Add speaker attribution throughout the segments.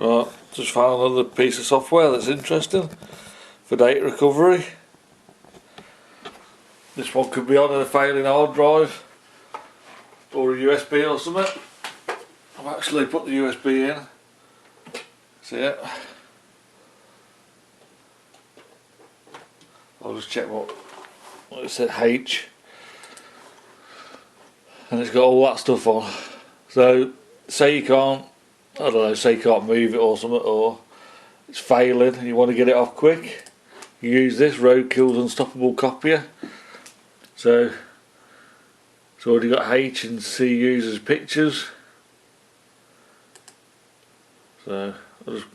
Speaker 1: Right, just found another piece of software that's interesting for data recovery. This one could be on a failing hard drive or a USB or something. I've actually put the USB in. See it? I'll just check what it said, H, and it's got all that stuff on. So say you can't, I don't know, say you can't move it or something, or it's failing and you want to get it off quick, you use this Roadkil Unstoppable Copier. So it's already got H and C users pictures. So I'll just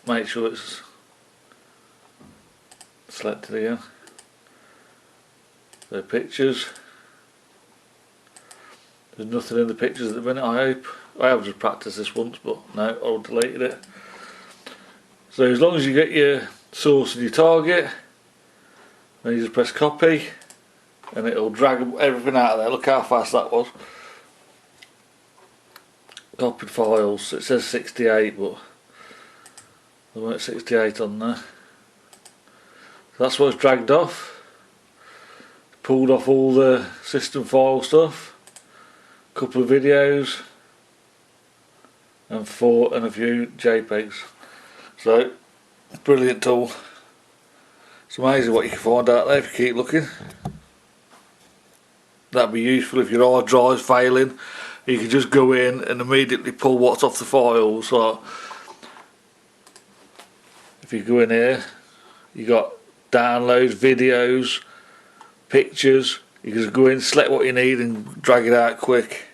Speaker 1: make sure it's selected again. So pictures. There's nothing in the pictures at the minute, I hope. I have just practiced this once, but no, I've deleted it. So as long as you get your source and your target, then you just press copy and it'll drag everything out of there. Look how fast that was. Copied files, it says 68, but there weren't 68 on there. So that's what's dragged off. Pulled off all the system file stuff, a couple of videos, and a few JPEGs. So, brilliant tool. It's amazing what you can find out there if you keep looking. That'd be useful if your hard drive's failing. You can just go in and immediately pull what's off the file. So, if you go in here, you got downloads, videos, pictures. You can just go in, select what you need and drag it out quick.